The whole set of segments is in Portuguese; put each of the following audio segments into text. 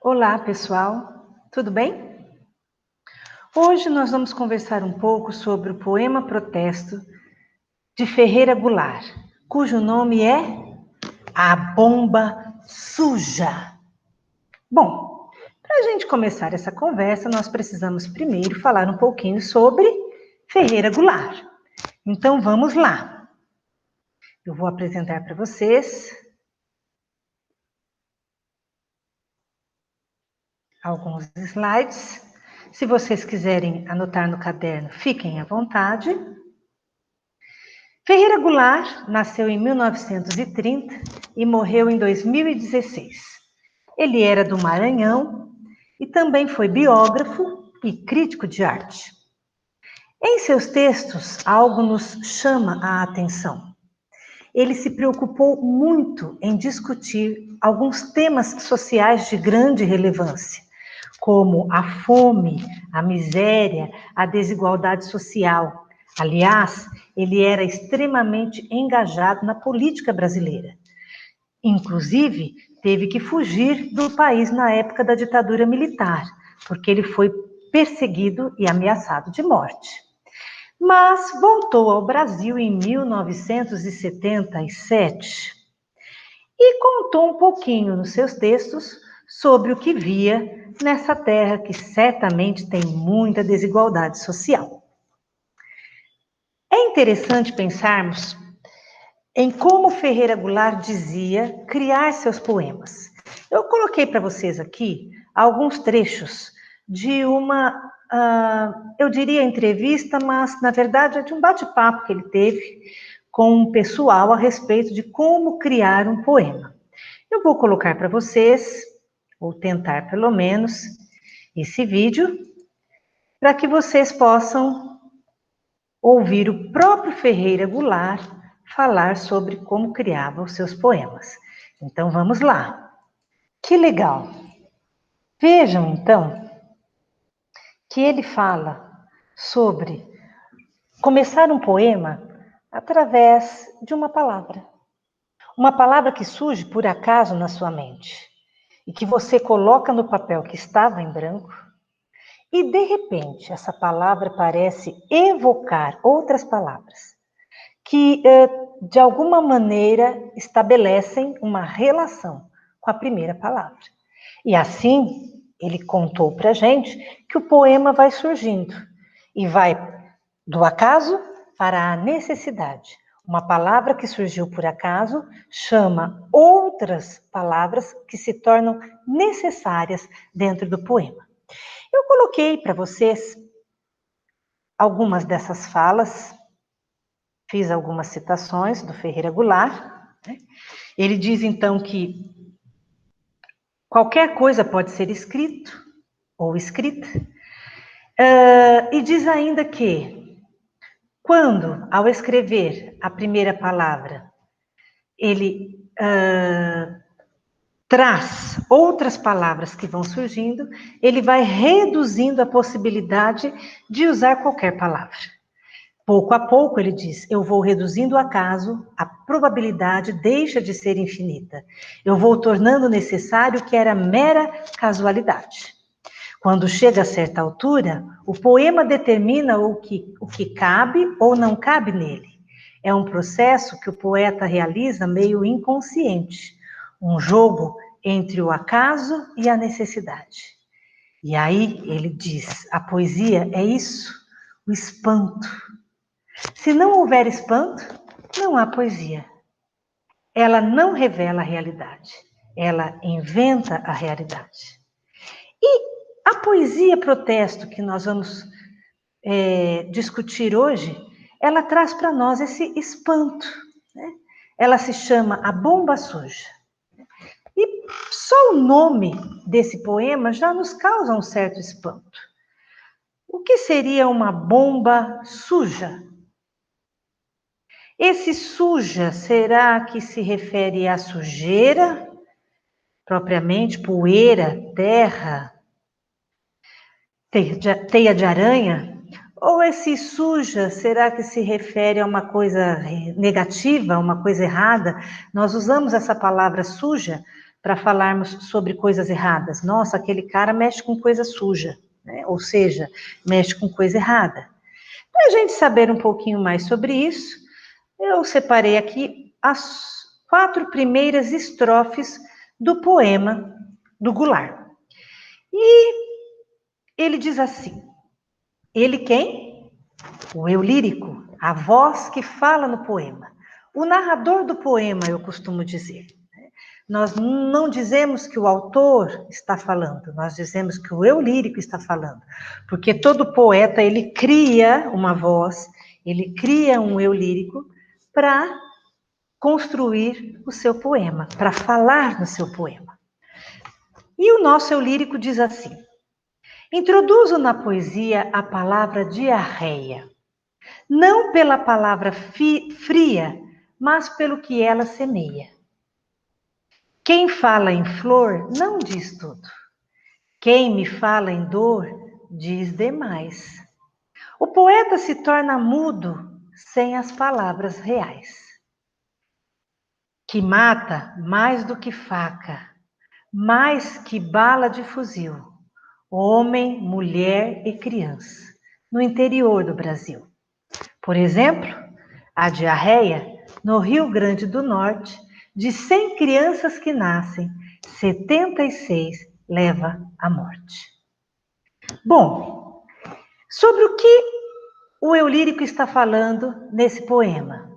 Olá, pessoal, tudo bem? Hoje nós vamos conversar um pouco sobre o poema Protesto de Ferreira Goulart, cujo nome é A Bomba Suja. Bom, para a gente começar essa conversa, nós precisamos primeiro falar um pouquinho sobre Ferreira Goulart. Então vamos lá. Eu vou apresentar para vocês alguns slides. Se vocês quiserem anotar no caderno, fiquem à vontade. Ferreira Goulart nasceu em 1930 e morreu em 2016. Ele era do Maranhão e também foi biógrafo e crítico de arte. Em seus textos, algo nos chama a atenção. Ele se preocupou muito em discutir alguns temas sociais de grande relevância, como a fome, a miséria, a desigualdade social. Aliás, ele era extremamente engajado na política brasileira. Inclusive, teve que fugir do país na época da ditadura militar, porque ele foi perseguido e ameaçado de morte. Mas voltou ao Brasil em 1977 e contou um pouquinho nos seus textos sobre o que via nessa terra que certamente tem muita desigualdade social. É interessante pensarmos em como Ferreira Goulart dizia criar seus poemas. Eu coloquei para vocês aqui alguns trechos de uma, eu diria entrevista, mas na verdade é de um bate-papo que ele teve com um pessoal a respeito de como criar um poema. Eu vou colocar para vocês, ou tentar pelo menos, esse vídeo, para que vocês possam ouvir o próprio Ferreira Goulart falar sobre como criava os seus poemas. Então vamos lá. Que legal! Vejam então que ele fala sobre começar um poema através de uma palavra. Uma palavra que surge por acaso na sua mente e que você coloca no papel que estava em branco e de repente essa palavra parece evocar outras palavras que de alguma maneira estabelecem uma relação com a primeira palavra. E assim, ele contou para a gente que o poema vai surgindo e vai do acaso para a necessidade. Uma palavra que surgiu por acaso chama outras palavras que se tornam necessárias dentro do poema. Eu coloquei para vocês algumas dessas falas. Fiz algumas citações do Ferreira Goulart. Ele diz, então, que qualquer coisa pode ser escrito ou escrita. E diz ainda que, quando, ao escrever a primeira palavra, ele traz outras palavras que vão surgindo, ele vai reduzindo a possibilidade de usar qualquer palavra. Pouco a pouco, ele diz, eu vou reduzindo o acaso, a probabilidade deixa de ser infinita. Eu vou tornando necessário o que era mera casualidade. Quando chega a certa altura, o poema determina o que cabe ou não cabe nele. É um processo que o poeta realiza meio inconsciente, um jogo entre o acaso e a necessidade. E aí ele diz, a poesia é isso, o espanto. Se não houver espanto, não há poesia. Ela não revela a realidade, ela inventa a realidade. E a poesia protesto que nós vamos discutir hoje, ela traz para nós esse espanto. Né? Ela se chama A Bomba Suja. E só o nome desse poema já nos causa um certo espanto. O que seria uma bomba suja? Esse suja, será que se refere à sujeira, propriamente, poeira, terra, teia de aranha? Ou esse suja, será que se refere a uma coisa negativa, uma coisa errada? Nós usamos essa palavra suja para falarmos sobre coisas erradas. Nossa, aquele cara mexe com coisa suja, né? Ou seja, mexe com coisa errada. Para a gente saber um pouquinho mais sobre isso, eu separei aqui as 4 primeiras estrofes do poema do Goulart. E ele diz assim, ele quem? O eu lírico, a voz que fala no poema. O narrador do poema, eu costumo dizer. Nós não dizemos que o autor está falando, nós dizemos que o eu lírico está falando. Porque todo poeta, ele cria uma voz, ele cria um eu lírico para construir o seu poema, para falar no seu poema. E o nosso eu lírico diz assim, introduzo na poesia a palavra diarreia, não pela palavra fria, mas pelo que ela semeia. Quem fala em flor não diz tudo. Quem me fala em dor diz demais. O poeta se torna mudo sem as palavras reais. Que mata mais do que faca, mais que bala de fuzil, homem, mulher e criança, no interior do Brasil. Por exemplo, a diarreia, no Rio Grande do Norte, de 100 crianças que nascem, 76 leva à morte. Bom, sobre o que o eu lírico está falando nesse poema?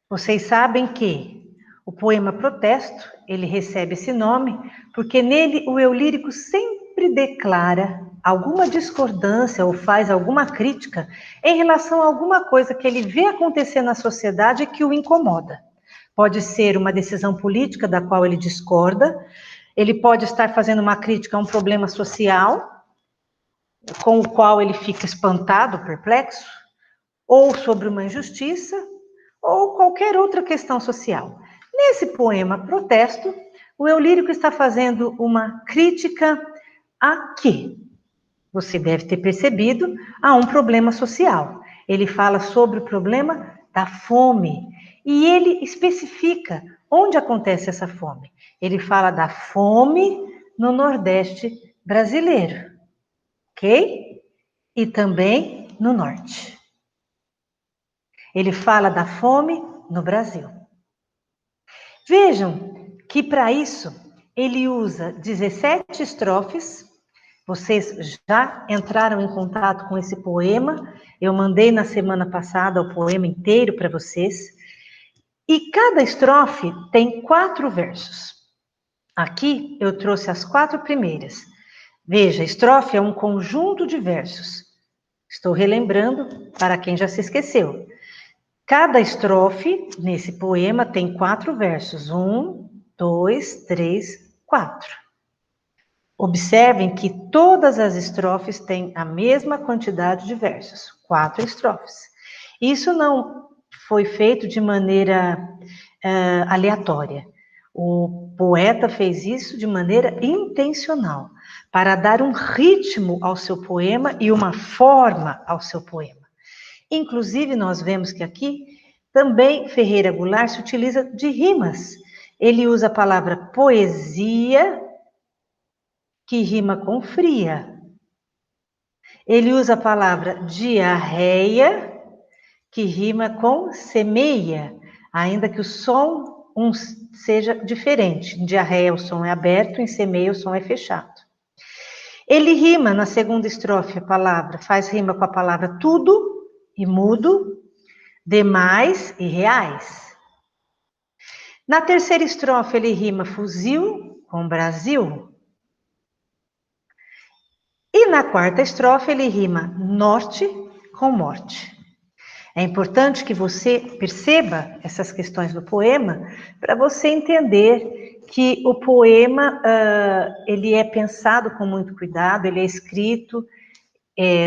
Vocês sabem que o poema Protesto, ele recebe esse nome porque nele o eu lírico sempre declara alguma discordância ou faz alguma crítica em relação a alguma coisa que ele vê acontecer na sociedade que o incomoda. Pode ser uma decisão política da qual ele discorda, ele pode estar fazendo uma crítica a um problema social com o qual ele fica espantado, perplexo, ou sobre uma injustiça, ou qualquer outra questão social. Nesse poema Protesto, o eu lírico está fazendo uma crítica a quê? Você deve ter percebido, a um problema social. Ele fala sobre o problema da fome e ele especifica onde acontece essa fome. Ele fala da fome no Nordeste brasileiro, ok? E também no Norte. Ele fala da fome no Brasil. Vejam que para isso ele usa 17 estrofes. Vocês já entraram em contato com esse poema. Eu mandei na semana passada o poema inteiro para vocês. E cada estrofe tem 4 versos. Aqui eu trouxe as 4 primeiras. Veja, estrofe é um conjunto de versos. Estou relembrando para quem já se esqueceu. Cada estrofe nesse poema tem 4 versos. 1, 2, 3, 4. Observem que todas as estrofes têm a mesma quantidade de versos, 4 estrofes. Isso não foi feito de maneira aleatória. O poeta fez isso de maneira intencional, para dar um ritmo ao seu poema e uma forma ao seu poema. Inclusive, nós vemos que aqui também Ferreira Goulart se utiliza de rimas. Ele usa a palavra poesia, que rima com fria. Ele usa a palavra diarreia, que rima com semeia, ainda que o som seja diferente. Em diarreia o som é aberto, em semeia o som é fechado. Ele rima na segunda estrofe a palavra, faz rima com a palavra tudo e mudo, demais e reais. Na terceira estrofe ele rima fuzil com Brasil. E na quarta estrofe ele rima norte com morte. É importante que você perceba essas questões do poema para você entender que o poema ele é pensado com muito cuidado, ele é escrito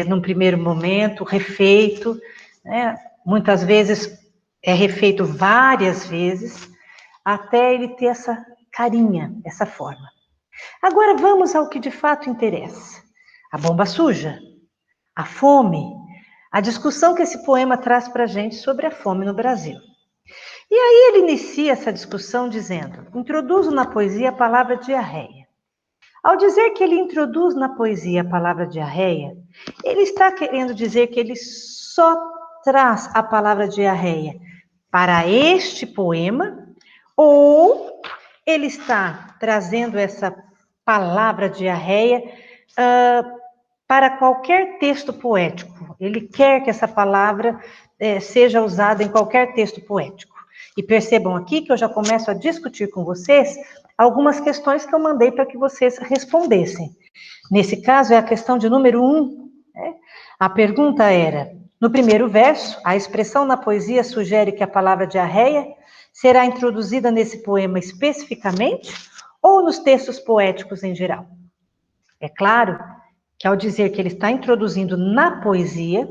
num primeiro momento, refeito, né? Muitas vezes é refeito várias vezes, até ele ter essa carinha, essa forma. Agora vamos ao que de fato interessa. A bomba suja, a fome, a discussão que esse poema traz para a gente sobre a fome no Brasil. E aí ele inicia essa discussão dizendo: introduzo na poesia a palavra diarreia. Ao dizer que ele introduz na poesia a palavra diarreia, ele está querendo dizer que ele só traz a palavra diarreia para este poema, ou ele está trazendo essa palavra diarreia para qualquer texto poético. Ele quer que essa palavra seja usada em qualquer texto poético. E percebam aqui que eu já começo a discutir com vocês algumas questões que eu mandei para que vocês respondessem. Nesse caso, é a questão de número 1. Né? A pergunta era, no primeiro verso, a expressão na poesia sugere que a palavra diarreia será introduzida nesse poema especificamente ou nos textos poéticos em geral? É claro que ao dizer que ele está introduzindo na poesia,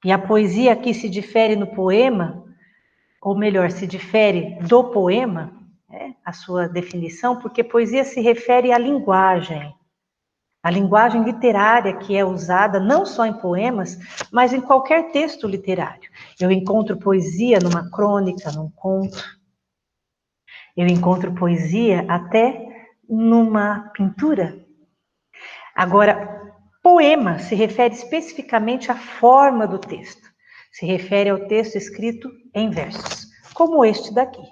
e a poesia aqui se difere no poema, ou melhor, se difere do poema, a sua definição, porque poesia se refere à linguagem literária que é usada não só em poemas, mas em qualquer texto literário. Eu encontro poesia numa crônica, num conto. Eu encontro poesia até numa pintura. Agora, poema se refere especificamente à forma do texto. Se refere ao texto escrito em versos, como este daqui.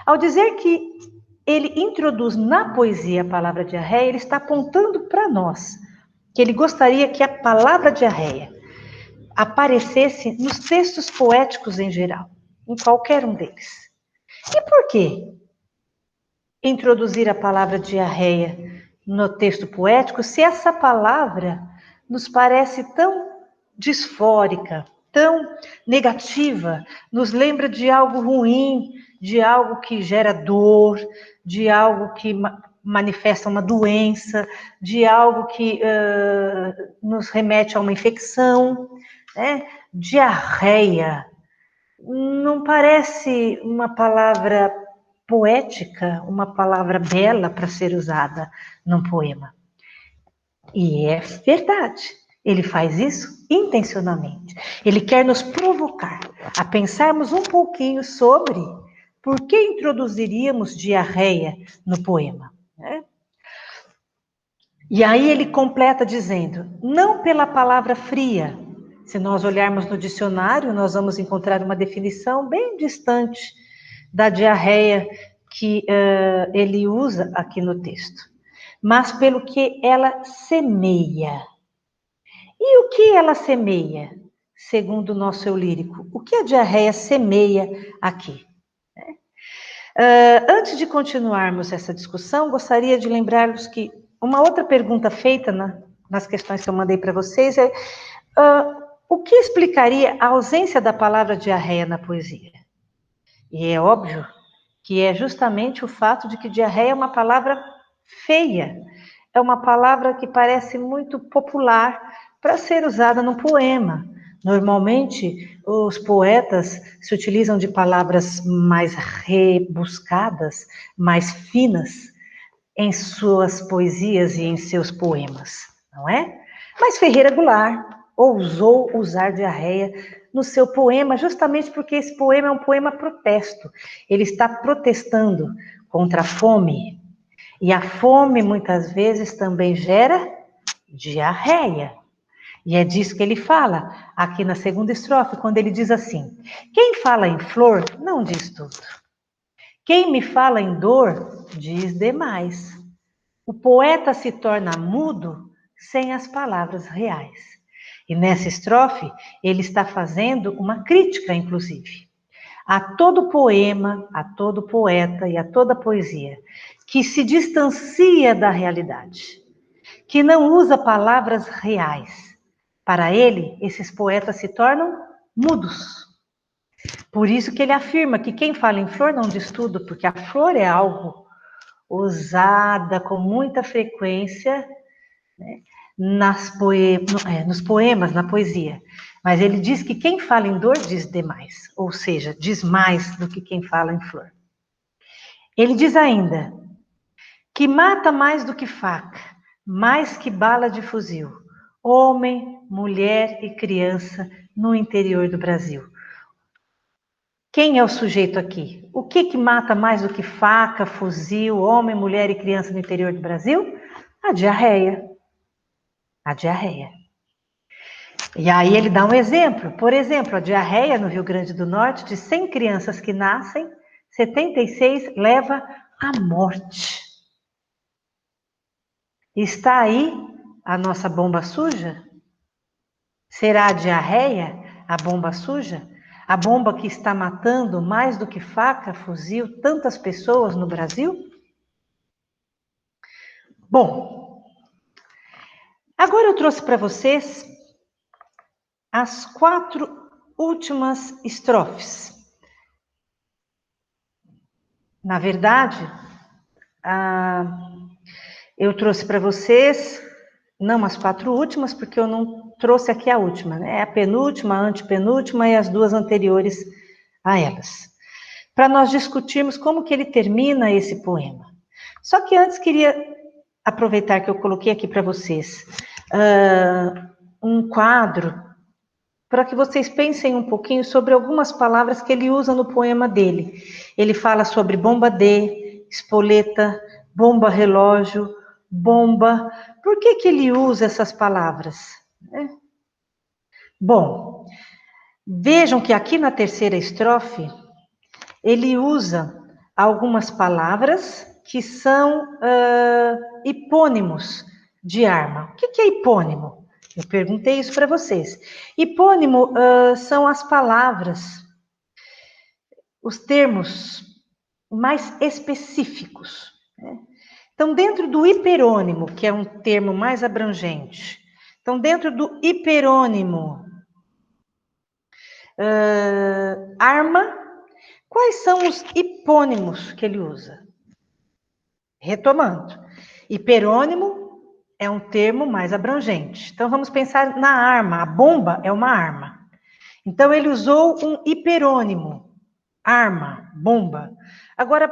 Ao dizer que ele introduz na poesia a palavra diarreia, ele está apontando para nós que ele gostaria que a palavra diarreia aparecesse nos textos poéticos em geral, em qualquer um deles. E por quê? Introduzir a palavra diarreia no texto poético, se essa palavra nos parece tão disfórica, tão negativa, nos lembra de algo ruim, de algo que gera dor, de algo que manifesta uma doença, de algo que nos remete a uma infecção, né? Diarreia não parece uma palavra poética, uma palavra bela para ser usada num poema. E é verdade. Ele faz isso intencionalmente. Ele quer nos provocar a pensarmos um pouquinho sobre por que introduziríamos diarreia no poema. Né? E aí ele completa dizendo, não pela palavra fria. Se nós olharmos no dicionário, nós vamos encontrar uma definição bem distante da diarreia que ele usa aqui no texto, mas pelo que ela semeia. E o que ela semeia, segundo o nosso eu lírico? O que a diarreia semeia aqui? Antes de continuarmos essa discussão, gostaria de lembrar-vos que uma outra pergunta feita nas questões que eu mandei para vocês é o que explicaria a ausência da palavra diarreia na poesia? E é óbvio que é justamente o fato de que diarreia é uma palavra feia, é uma palavra que parece muito popular para ser usada no poema. Normalmente, os poetas se utilizam de palavras mais rebuscadas, mais finas, em suas poesias e em seus poemas, não é? Mas Ferreira Goulart ousou usar diarreia no seu poema, justamente porque esse poema é um poema protesto. Ele está protestando contra a fome. E a fome, muitas vezes, também gera diarreia. E é disso que ele fala aqui na segunda estrofe, quando ele diz assim: quem fala em flor não diz tudo. Quem me fala em dor diz demais. O poeta se torna mudo sem as palavras reais. E nessa estrofe, ele está fazendo uma crítica, inclusive, a todo poema, a todo poeta e a toda poesia que se distancia da realidade, que não usa palavras reais. Para ele, esses poetas se tornam mudos. Por isso que ele afirma que quem fala em flor não diz tudo, porque a flor é algo usada com muita frequência, né, nos poemas, na poesia. Mas ele diz que quem fala em dor diz demais, ou seja, diz mais do que quem fala em flor. Ele diz ainda que mata mais do que faca, mais que bala de fuzil, homem, mulher e criança no interior do Brasil. Quem é o sujeito aqui? O que mata mais do que faca, fuzil, homem, mulher e criança no interior do Brasil? A diarreia. A diarreia. E aí ele dá um exemplo. Por exemplo, a diarreia no Rio Grande do Norte, de 100 crianças que nascem, 76 leva à morte. Está aí a nossa bomba suja? Será a diarreia a bomba suja? A bomba que está matando mais do que faca, fuzil, tantas pessoas no Brasil? Bom, agora eu trouxe para vocês as 4 últimas estrofes. Na verdade, eu trouxe para vocês, não as 4 últimas, porque eu não trouxe aqui a última, né? É a penúltima, a antepenúltima e as 2 anteriores a elas. Para nós discutirmos como que ele termina esse poema. Só que antes queria aproveitar que eu coloquei aqui para vocês um quadro para que vocês pensem um pouquinho sobre algumas palavras que ele usa no poema dele. Ele fala sobre bomba D, espoleta, bomba relógio, bomba. Por que ele usa essas palavras? Bom, vejam que aqui na terceira estrofe, ele usa algumas palavras que são hipônimos de arma. O que é hipônimo? Eu perguntei isso para vocês. Hipônimo são as palavras, os termos mais específicos, né? Então, dentro do hiperônimo, que é um termo mais abrangente, então, dentro do hiperônimo arma, quais são os hipônimos que ele usa? Retomando, hiperônimo é um termo mais abrangente. Então, vamos pensar na arma. A bomba é uma arma. Então, ele usou um hiperônimo. Arma, bomba. Agora,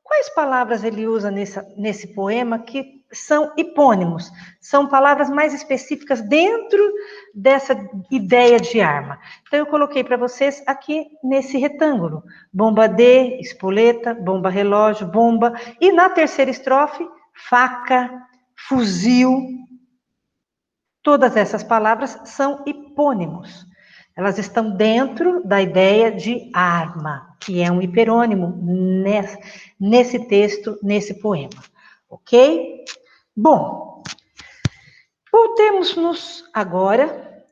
quais palavras ele usa nesse poema que são hipônimos? São palavras mais específicas dentro dessa ideia de arma. Então, eu coloquei para vocês aqui nesse retângulo. Bomba D, espoleta, bomba relógio, bomba. E na terceira estrofe, faca, fuzil. Todas essas palavras são hipônimos. Elas estão dentro da ideia de arma, que é um hiperônimo nesse texto, nesse poema. Ok? Bom, voltemos-nos agora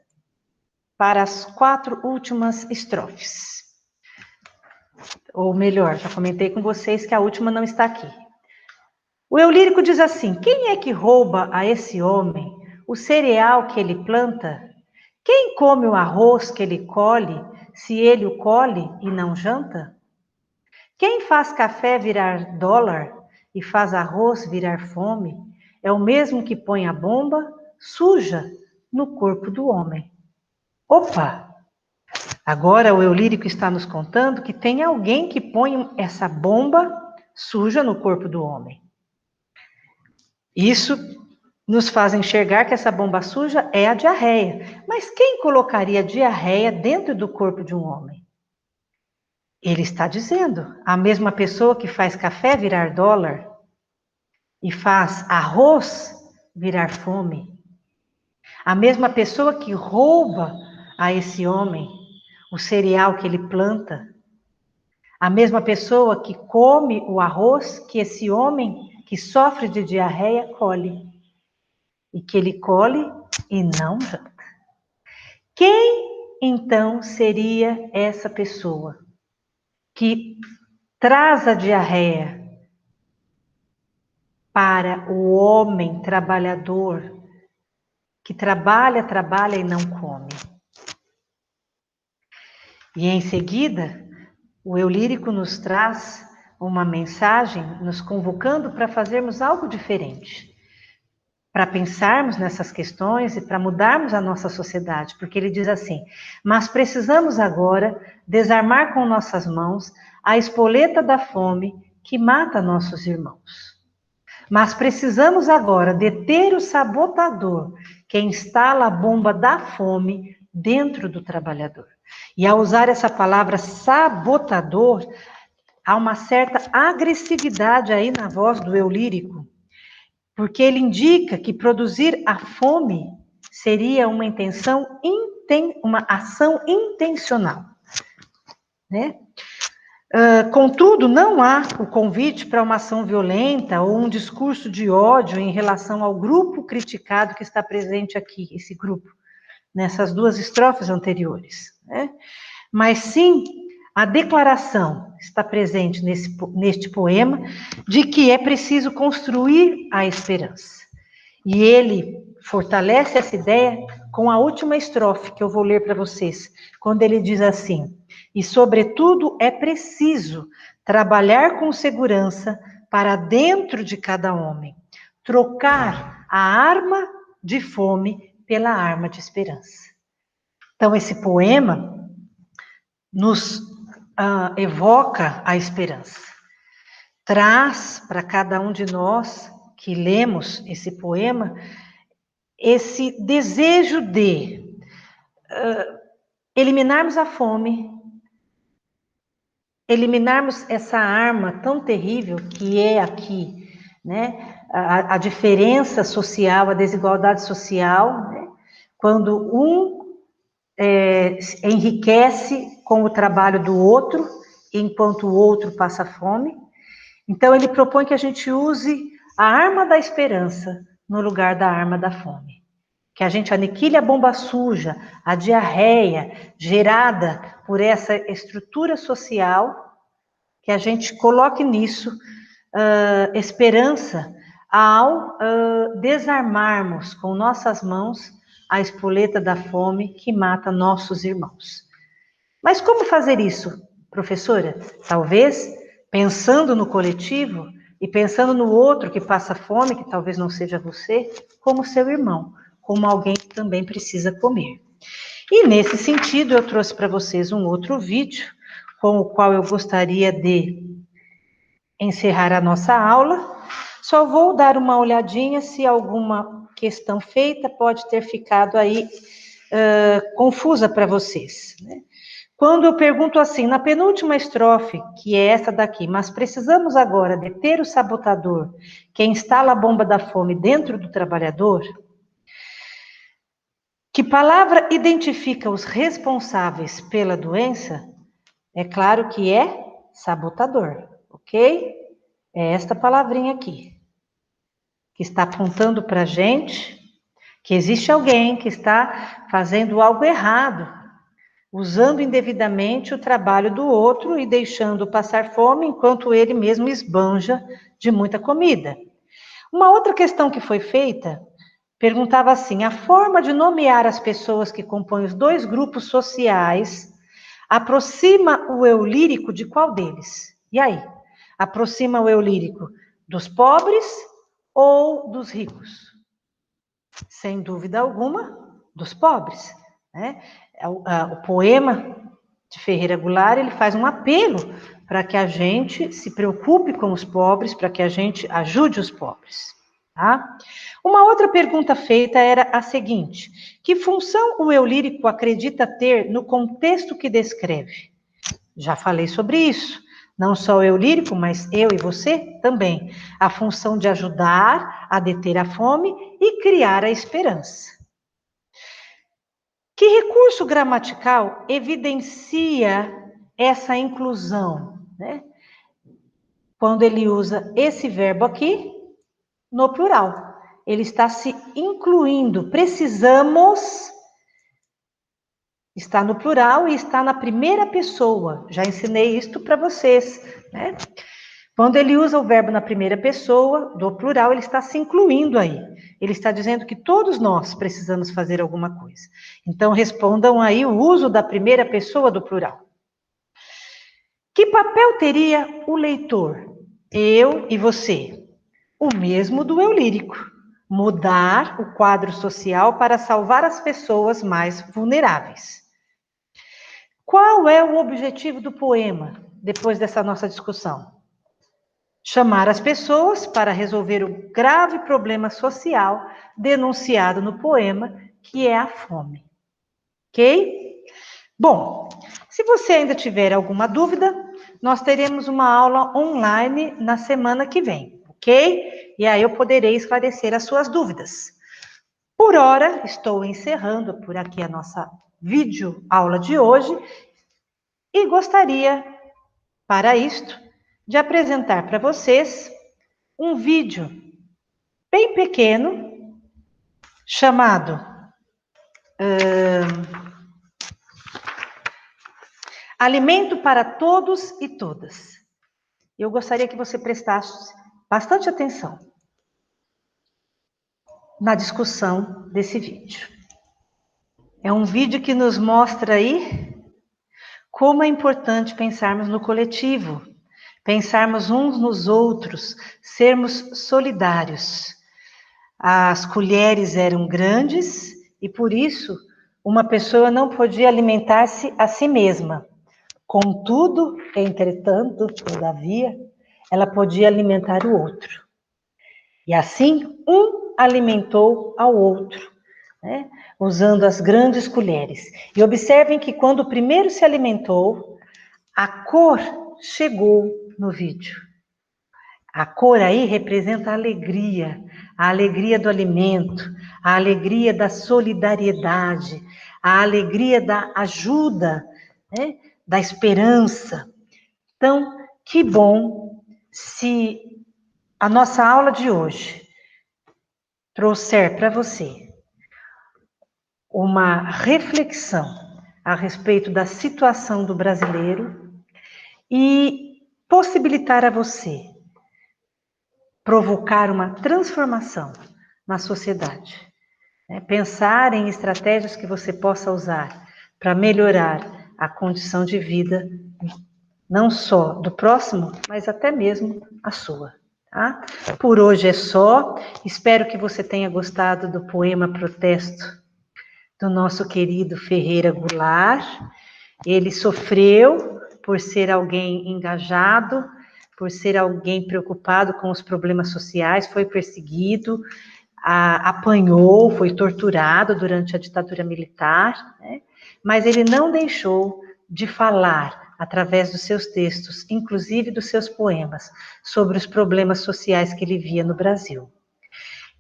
para as 4 últimas estrofes. Ou melhor, já comentei com vocês que a última não está aqui. O eu lírico diz assim: quem é que rouba a esse homem o cereal que ele planta? Quem come o arroz que ele colhe, se ele o colhe e não janta? Quem faz café virar dólar e faz arroz virar fome, é o mesmo que põe a bomba suja no corpo do homem. Opa! Agora o eu lírico está nos contando que tem alguém que põe essa bomba suja no corpo do homem. Isso nos faz enxergar que essa bomba suja é a diarreia. Mas quem colocaria diarreia dentro do corpo de um homem? Ele está dizendo, a mesma pessoa que faz café virar dólar e faz arroz virar fome, a mesma pessoa que rouba a esse homem o cereal que ele planta, a mesma pessoa que come o arroz que esse homem que sofre de diarreia colhe. E que ele colhe e não janta. Quem, então, seria essa pessoa que traz a diarreia para o homem trabalhador, que trabalha e não come? E em seguida, o eu lírico nos traz uma mensagem, nos convocando para fazermos algo diferente, para pensarmos nessas questões e para mudarmos a nossa sociedade, porque ele diz assim: mas precisamos agora desarmar com nossas mãos a espoleta da fome que mata nossos irmãos. Mas precisamos agora deter o sabotador que instala a bomba da fome dentro do trabalhador. E ao usar essa palavra sabotador, há uma certa agressividade aí na voz do eu lírico, porque ele indica que produzir a fome seria uma uma ação intencional, né? Contudo, não há o convite para uma ação violenta ou um discurso de ódio em relação ao grupo criticado que está presente aqui, esse grupo, nessas duas estrofes anteriores, né? Mas sim, a declaração está presente neste poema de que é preciso construir a esperança. E ele fortalece essa ideia com a última estrofe que eu vou ler para vocês, quando ele diz assim: e sobretudo é preciso trabalhar com segurança para dentro de cada homem, trocar a arma de fome pela arma de esperança. Então esse poema nos evoca a esperança, traz para cada um de nós que lemos esse poema esse desejo de eliminarmos a fome, eliminarmos essa arma tão terrível que é aqui, né? A diferença social, a desigualdade social, né? Quando enriquece com o trabalho do outro, enquanto o outro passa fome. Então, ele propõe que a gente use a arma da esperança no lugar da arma da fome. Que a gente aniquile a bomba suja, a diarreia gerada por essa estrutura social, que a gente coloque nisso esperança ao desarmarmos com nossas mãos a espoleta da fome que mata nossos irmãos. Mas como fazer isso, professora? Talvez pensando no coletivo e pensando no outro que passa fome, que talvez não seja você, como seu irmão, como alguém que também precisa comer. E nesse sentido, eu trouxe para vocês um outro vídeo, com o qual eu gostaria de encerrar a nossa aula. Só vou dar uma olhadinha se alguma questão feita pode ter ficado aí confusa para vocês, né? Quando eu pergunto assim, na penúltima estrofe, que é essa daqui, mas precisamos agora deter o sabotador que instala a bomba da fome dentro do trabalhador, que palavra identifica os responsáveis pela doença? É claro que é sabotador, ok? É esta palavrinha aqui, que está apontando para a gente que existe alguém que está fazendo algo errado, usando indevidamente o trabalho do outro e deixando passar fome enquanto ele mesmo esbanja de muita comida. Uma outra questão que foi feita perguntava assim: a forma de nomear as pessoas que compõem os dois grupos sociais aproxima o eu lírico de qual deles? E aí? Aproxima o eu lírico dos pobres ou dos ricos? Sem dúvida alguma, dos pobres, né? O poema de Ferreira Goulart, ele faz um apelo para que a gente se preocupe com os pobres, para que a gente ajude os pobres, tá? Uma outra pergunta feita era a seguinte: que função o eu lírico acredita ter no contexto que descreve? Já falei sobre isso. Não só o eu lírico, mas eu e você também. A função de ajudar a deter a fome e criar a esperança. Que recurso gramatical evidencia essa inclusão, né? Quando ele usa esse verbo aqui no plural. Ele está se incluindo. Precisamos está no plural e está na primeira pessoa. Já ensinei isto para vocês, né? Quando ele usa o verbo na primeira pessoa, do plural, ele está se incluindo aí. Ele está dizendo que todos nós precisamos fazer alguma coisa. Então, respondam aí o uso da primeira pessoa do plural. Que papel teria o leitor? Eu e você. O mesmo do eu lírico. Mudar o quadro social para salvar as pessoas mais vulneráveis. Qual é o objetivo do poema, depois dessa nossa discussão? Chamar as pessoas para resolver o grave problema social denunciado no poema, que é a fome. Ok? Bom, se você ainda tiver alguma dúvida, nós teremos uma aula online na semana que vem, ok? E aí eu poderei esclarecer as suas dúvidas. Por hora, estou encerrando por aqui a nossa vídeo aula de hoje e gostaria, para isto, de apresentar para vocês um vídeo bem pequeno chamado Alimento para Todos e Todas. Eu gostaria que você prestasse bastante atenção na discussão desse vídeo. É um vídeo que nos mostra aí como é importante pensarmos no coletivo, pensarmos uns nos outros, sermos solidários. As colheres eram grandes e, por isso, uma pessoa não podia alimentar-se a si mesma. Contudo, entretanto, todavia, ela podia alimentar o outro. E assim, um alimentou ao outro, né? Usando as grandes colheres. E observem que quando o primeiro se alimentou, a cor chegou no vídeo. A cor aí representa a alegria do alimento, a alegria da solidariedade, a alegria da ajuda, né? Da esperança. Então, que bom se a nossa aula de hoje trouxer para você uma reflexão a respeito da situação do brasileiro e possibilitar a você provocar uma transformação na sociedade. Pensar em estratégias que você possa usar para melhorar a condição de vida, não só do próximo, mas até mesmo a sua. Tá? Por hoje é só. Espero que você tenha gostado do poema Protesto do nosso querido Ferreira Goulart. Ele sofreu por ser alguém engajado, por ser alguém preocupado com os problemas sociais, foi perseguido, apanhou, foi torturado durante a ditadura militar, né? Mas ele não deixou de falar, através dos seus textos, inclusive dos seus poemas, sobre os problemas sociais que ele via no Brasil.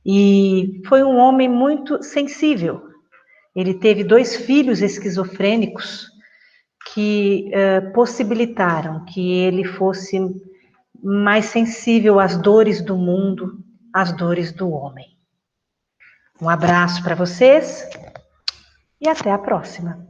E foi um homem muito sensível. Ele teve 2 filhos esquizofrênicos que possibilitaram que ele fosse mais sensível às dores do mundo, às dores do homem. Um abraço para vocês e até a próxima.